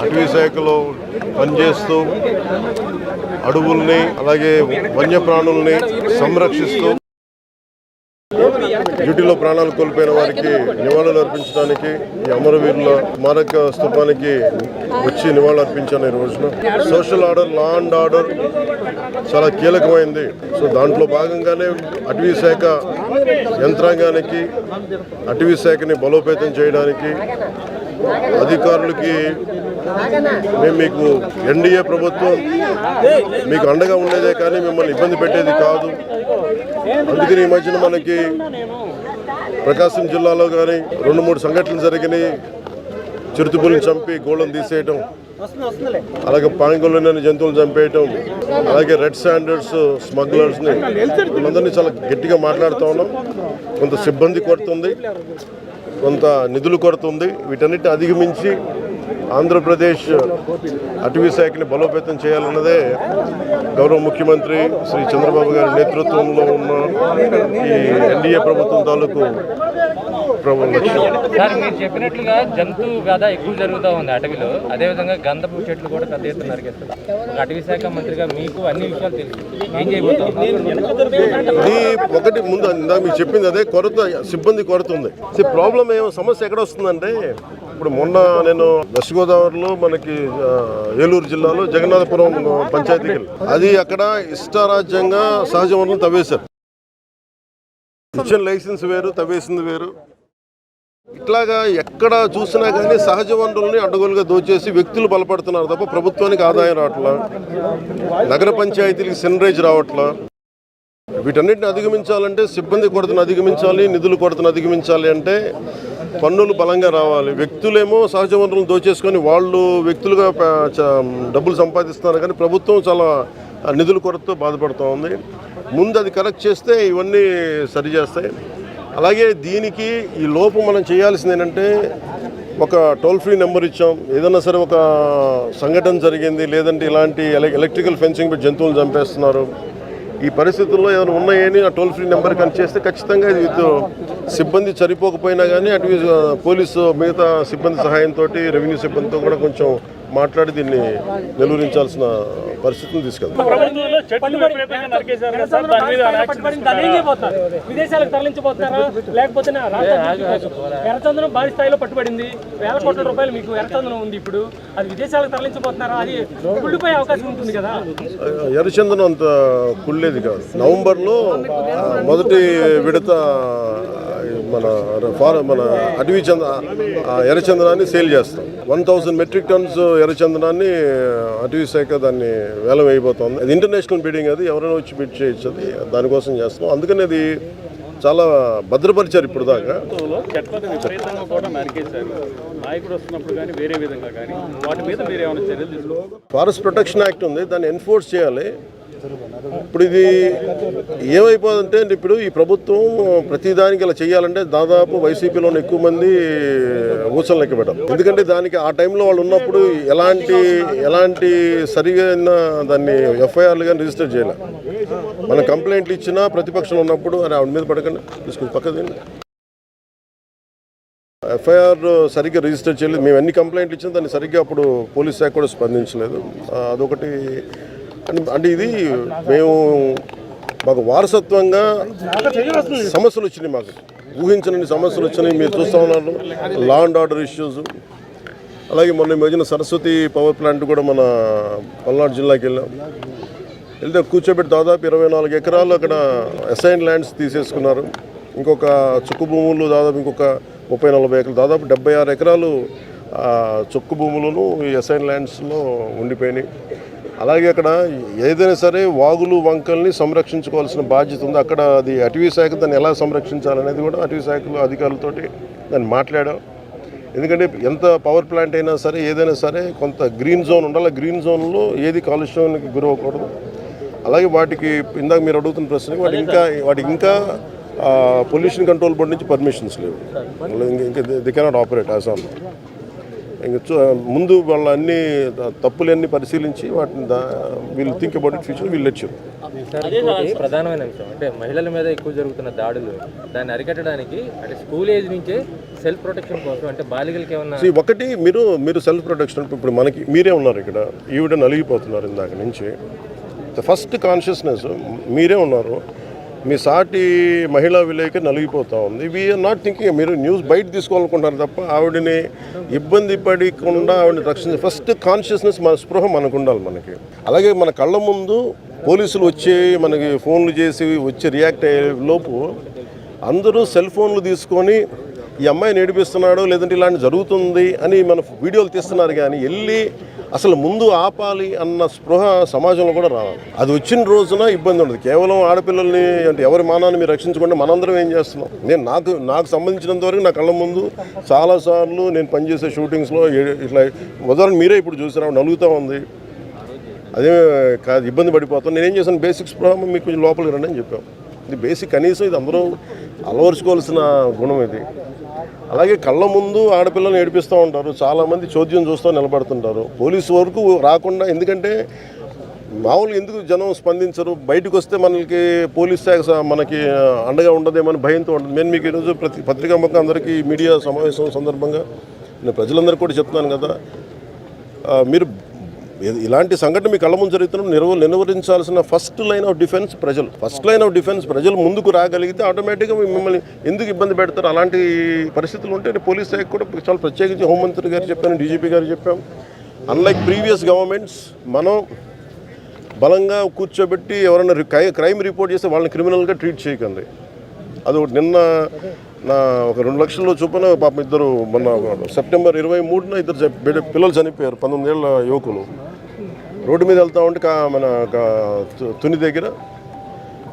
అటవీ శాఖలో పనిచేస్తూ అడవుల్ని అలాగే వన్యప్రాణుల్ని సంరక్షిస్తూ డ్యూటీలో ప్రాణాలు కోల్పోయిన వారికి నివాళులు అర్పించడానికి ఈ అమరవీరుల స్మారక స్థూపానికి వచ్చి నివాళులు అర్పించాను ఈ రోజున. Social order, law and order చాలా కీలకమైంది. సో దాంట్లో భాగంగానే అటవీ శాఖ యంత్రాంగానికి, అటవీ శాఖని బలోపేతం చేయడానికి అధికారులకి మేము మీకు ఎన్డీఏ ప్రభుత్వం మీకు అండగా ఉండేదే కానీ మిమ్మల్ని ఇబ్బంది పెట్టేది కాదు. అందుకని ఈ మధ్యన మనకి ప్రకాశం జిల్లాలో కానీ 2-3 సంఘటనలు జరిగినాయి. చిరుతపులిని చంపి గోళ్ళను తీసేయటం, అలాగే పాంగోలోని జంతువులు చంపేయటం, అలాగే రెడ్ శాండర్స్ స్మగ్లర్స్ని అందరినీ చాలా గట్టిగా మాట్లాడుతూ ఉన్నాం. కొంత సిబ్బంది కొరత ఉంది, కొంత నిధులు కొరత ఉంది. వీటన్నిటిని అధిగమించి ఆంధ్రప్రదేశ్ అటవీ శాఖని బలోపేతం చేయాలన్నదే గౌరవ ముఖ్యమంత్రి శ్రీ చంద్రబాబు గారి నేతృత్వంలో ఉన్న ఈ ఎన్డీఏ ప్రభుత్వం తాలూకు లక్ష్యం. సార్, మీరు చెప్పినట్లుగా జంతు వ్యాధ ఎక్కువ జరుగుతూ ఉంది అటవీలో. అదేవిధంగా గంధపు చెట్లు కూడా పెద్ద ఎత్తున నరికేస్తారు. అటవీ శాఖ మంత్రిగా మీకు అన్ని విషయాలు తెలుసు, ఏం చేయబోతాం? ఇది ఒకటి ముందు ఇందాక మీకు చెప్పింది అదే, కొరత, సిబ్బంది కొరత ఉంది. ప్రాబ్లం సమస్య ఎక్కడ వస్తుందంటే, ఇప్పుడు మొన్న నేను వెస్ట్ గోదావరిలో మనకి ఏలూరు జిల్లాలో జగన్నాథపురం పంచాయతీకి అది అక్కడ ఇష్టారాజ్యంగా సహజ వనరులు తవ్వేశారు. ఇచ్చిన లైసెన్స్ వేరు, తవ్వేసింది వేరు. ఇట్లాగా ఎక్కడ చూసినా కానీ సహజ వనరుల్ని అడ్డగోలుగా దోచేసి వ్యక్తులు బలపడుతున్నారు తప్ప ప్రభుత్వానికి ఆదాయం రావట్లా, నగర పంచాయతీలకి సెనరేజ్ రావట్లా. వీటన్నిటిని అధిగమించాలంటే సిబ్బంది కొరతను అధిగమించాలి, నిధుల కొరతను అధిగమించాలి అంటే పన్నులు బలంగా రావాలి. వ్యక్తులేమో సహజ వనరులను దోచేసుకొని వాళ్ళు వ్యక్తులుగా డబ్బులు సంపాదిస్తున్నారు, కానీ ప్రభుత్వం చాలా నిధుల కొరతతో బాధపడుతూ ఉంది. ముందు అది కరెక్ట్ చేస్తే ఇవన్నీ సరిచేస్తాయి. అలాగే దీనికి ఈ లోపు మనం చేయాల్సింది ఏంటంటే, ఒక టోల్ ఫ్రీ నెంబర్ ఇచ్చాం. ఏదైనా సరే ఒక సంఘటన జరిగింది, లేదంటే ఇలాంటి ఎలక్ట్రికల్ ఫెన్సింగ్ పెట్టి జంతువులు చంపేస్తున్నారు, ఈ పరిస్థితుల్లో ఏమైనా ఉన్నాయని ఆ టోల్ ఫ్రీ నెంబర్ కానీ చేస్తే ఖచ్చితంగా ఇది సిబ్బంది సరిపోకపోయినా కానీ అటు పోలీసు మిగతా సిబ్బంది సహాయంతో, రెవెన్యూ సిబ్బందితో కూడా కొంచెం మాట్లాడి దీన్ని నిలువరించాల్సిన పరిస్థితిని తీసుకెళ్తాం. విదేశాలకు తరలించబోతున్నారా లేకపోతే ఎర్రచందనం భారీ స్థాయిలో పట్టుబడింది, వేల కోట్ల రూపాయలు మీకు ఎర్రచందనం ఉంది, ఇప్పుడు అది విదేశాలకు తరలించబోతున్నారా? అది కుళ్ళిపోయే అవకాశం ఉంటుంది కదా. ఎర్రచందనం అంత కుళ్ళేది కాదు. నవంబర్లో మొదటి విడత మన అటవీ ఎర్రచందనాన్ని సేల్ చేస్తాం. 1000 మెట్రిక్ టన్స్ ఎర్రచందనాన్ని అటవీ శాఖ దాన్ని వేలం వేయబోతోంది. అది ఇంటర్నేషనల్ బిడ్డింగ్, అది ఎవరైనా వచ్చి బిడ్ చేయొచ్చు, అది దానికోసం చేస్తాం. అందుకని అది చాలా భద్రపరిచారు ఇప్పుడు దాకా. విపరీతంగా కూడా నరికేశారు, నాయకుడు వస్తున్నప్పుడు కానీ వేరే విధంగా కానీ వాటి మీద మీరు ఏమైనా చర్యలు తీసుకోవాలి? ఫారెస్ట్ ప్రొటెక్షన్ యాక్ట్ ఉంది, దాన్ని ఎన్ఫోర్స్ చేయాలి. ఇప్పుడు ఇది ఏమైపోతుందంటే, ఇప్పుడు ఈ ప్రభుత్వం ప్రతిదానికి ఇలా చేయాలంటే దాదాపు వైసీపీలో ఎక్కువ మంది ఊసలు లెక్క పెట్టారు. ఎందుకంటే దానికి ఆ టైంలో వాళ్ళు ఉన్నప్పుడు ఎలాంటి సరిగైన దాన్ని ఎఫ్ఐఆర్లు కానీ రిజిస్టర్ చేయాలి. మనం కంప్లైంట్లు ఇచ్చినా ప్రతిపక్షంలో ఉన్నప్పుడు అని ఆవిడ మీద పడకండి, తీసుకుని పక్కది ఎఫ్ఐఆర్ సరిగ్గా రిజిస్టర్ చేయలేదు. మేము ఎన్ని కంప్లైంట్లు ఇచ్చినా దాన్ని సరిగ్గా అప్పుడు పోలీస్ శాఖ కూడా స్పందించలేదు. అదొకటి. అంటే ఇది మాకు వారసత్వంగా సమస్యలు వచ్చినాయి, మాకు ఊహించని సమస్యలు వచ్చినాయి. మీరు చూస్తూ ఉన్నారు లా అండ్ ఆర్డర్ ఇష్యూస్. అలాగే మొన్న మధ్యన సరస్వతి పవర్ ప్లాంట్ కూడా మన పల్నాడు జిల్లాకి వెళ్తే కూర్చోబెట్టి దాదాపు 24 ఎకరాలు అక్కడ అసైన్ ల్యాండ్స్ తీసేసుకున్నారు. ఇంకొక చుక్కు భూములు దాదాపు ఇంకొక 30-40 ఎకరాలు, దాదాపు 76 ఎకరాలు చుక్కు భూములను ఈ అసైన్ ల్యాండ్స్లో ఉండిపోయినాయి. అలాగే అక్కడ ఏదైనా సరే వాగులు వంకల్ని సంరక్షించుకోవాల్సిన బాధ్యత ఉంది. అక్కడ అది అటవీ శాఖ దాన్ని ఎలా సంరక్షించాలనేది కూడా అటవీ శాఖలో అధికారులతోటి దాన్ని మాట్లాడాం. ఎందుకంటే ఎంత పవర్ ప్లాంట్ అయినా సరే ఏదైనా సరే కొంత గ్రీన్ జోన్ ఉండాలి. గ్రీన్ జోన్లో ఏది కాలుష్యానికి గురవ్వకూడదు. అలాగే వాటికి ఇందాక మీరు అడుగుతున్న ప్రశ్న, వాటికి ఇంకా పొల్యూషన్ కంట్రోల్ బోర్డు నుంచి పర్మిషన్స్ లేవు. ఇంకా the cannot operate as on. ముందు వాళ్ళ అన్ని తప్పులన్నీ పరిశీలించి వాటిని వీళ్ళు థింక్ అబౌట్ ఇట్ ఫ్యూచర్ వీళ్ళు లెట్ ఇంకోటి ప్రధానమైన అంశం అంటే మహిళల మీద ఎక్కువ జరుగుతున్న దాడులు దాన్ని అరికట్టడానికి అంటే స్కూల్ ఏజ్ నుంచే సెల్ఫ్ ప్రొటెక్షన్ కోసం అంటే బాలికలకి ఏమన్నా ఒకటి మీరు సెల్ఫ్ ప్రొటెక్షన్ ఇప్పుడు మనకి మీరే ఉన్నారు ఇక్కడ ఈవిడ నలిగిపోతున్నారు ఇందాక నుంచి ఫస్ట్ కాన్షియస్నెస్ మీరే ఉన్నారు మీ సాటి మహిళా విలేకరి నలిగిపోతూ ఉంది వీఆర్ నాట్ థింకింగ్ మీరు న్యూస్ బయట తీసుకోవాలనుకుంటున్నారు తప్ప ఆవిడని ఇబ్బంది పడకుండా ఆవిడని రక్షించే ఫస్ట్ కాన్షియస్నెస్ మన స్పృహ మనకు ఉండాలి మనకి అలాగే మన కళ్ళ ముందు పోలీసులు వచ్చి మనకి ఫోన్లు చేసి వచ్చి రియాక్ట్ అయ్యే లోపు అందరూ సెల్ ఫోన్లు తీసుకొని ఈ అమ్మాయిని ఏడిపిస్తున్నాడు లేదంటే ఇలాంటి జరుగుతుంది అని మన వీడియోలు తీస్తున్నారు కానీ వెళ్ళి అసలు ముందు ఆపాలి అన్న స్పృహ సమాజంలో కూడా రావాలి అది వచ్చిన రోజున ఇబ్బంది ఉండదు కేవలం ఆడపిల్లల్ని అంటే ఎవరి మానాన్ని మీరు రక్షించకుండా మనందరం ఏం చేస్తున్నాం నేను నాకు సంబంధించినంత వరకు నా కళ్ళ ముందు చాలాసార్లు నేను పనిచేసే షూటింగ్స్లో ఇట్లా ఉదాహరణ మీరే ఇప్పుడు చూసారా నలుగుతూ ఉంది అదే కాదు ఇబ్బంది పడిపోతాం నేనేం చేశాను బేసిక్స్ స్పృహ మీకు కొంచెం లోపలికి రండి అని చెప్పాం ఇది బేసిక్ కనీసం ఇది అందరూ అలవరుచుకోవాల్సిన గుణం ఇది అలాగే కళ్ళ ముందు ఆడపిల్లలను ఏడిపిస్తూ ఉంటారు చాలామంది చోద్యం చూస్తూ నిలబడుతుంటారు పోలీసు వరకు రాకుండా ఎందుకంటే మామూలుగా ఎందుకు జనం స్పందించరు బయటకు వస్తే మనకి పోలీస్ శాఖ మనకి అండగా ఉండదేమని భయంతో ఉంటుంది నేను మీకు ఈరోజు పత్రికాముఖంగా అందరికీ మీడియా సమావేశం సందర్భంగా నేను ప్రజలందరికీ కూడా చెప్తున్నాను కదా మీరు ఇలాంటి సంఘటన మీ కళ్ళ ముందు జరుగుతున్నప్పుడు నిర్వహించాల్సిన ఫస్ట్ లైన్ ఆఫ్ డిఫెన్స్ ప్రజలు ముందుకు రాగలిగితే ఆటోమేటిక్గా మిమ్మల్ని ఎందుకు ఇబ్బంది పెడతారు అలాంటి పరిస్థితులు ఉంటే పోలీస్ శాఖ కూడా చాలా ప్రత్యేకించి హోంమంత్రి గారు చెప్పాను డీజీపీ గారు చెప్పాం అన్లైక్ ప్రీవియస్ గవర్నమెంట్స్ మనం బలంగా కూర్చోబెట్టి ఎవరైనా క్రైమ్ రిపోర్ట్ చేస్తే వాళ్ళని క్రిమినల్గా ట్రీట్ చేయకండి అది నిన్న ఒక 2 లక్షల చొప్పున పాపం ఇద్దరు మొన్న సెప్టెంబర్ 23న ఇద్దరు పిల్లలు చనిపోయారు 19 ఏళ్ళ యువకులు రోడ్డు మీద వెళ్తా ఉంటే మన తుని దగ్గర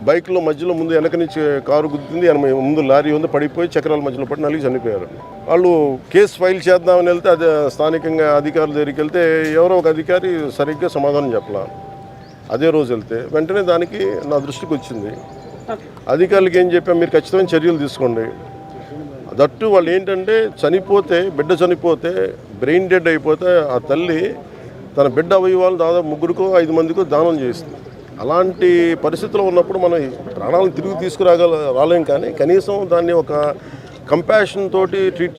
బైక్లో మధ్యలో ముందు వెనక నుంచి కారు గుద్దింది ముందు లారీ ఉంది పడిపోయి చక్రాల మధ్యలో పడి నలిగి చనిపోయారు వాళ్ళు కేసు ఫైల్ చేద్దామని వెళ్తే అది స్థానికంగా అధికారుల దగ్గరికి వెళ్తే ఎవరో ఒక అధికారి సరిగ్గా సమాధానం చెప్పలా అదే రోజు వెళ్తే వెంటనే దానికి నా దృష్టికి వచ్చింది అధికారులకు ఏం చెప్పాం మీరు ఖచ్చితమైన చర్యలు తీసుకోండి దట్టు వాళ్ళు ఏంటంటే బిడ్డ చనిపోతే బ్రెయిన్ డెడ్ అయిపోతే ఆ తల్లి తన బిడ్డ అవయవాలు దాదాపు 3-5 మందికో దానం చేస్తుంది అలాంటి పరిస్థితుల్లో ఉన్నప్పుడు మనం ప్రాణాలను తిరిగి రాలేం కానీ కనీసం దాన్ని ఒక కంపాషన్ తోటి ట్రీట్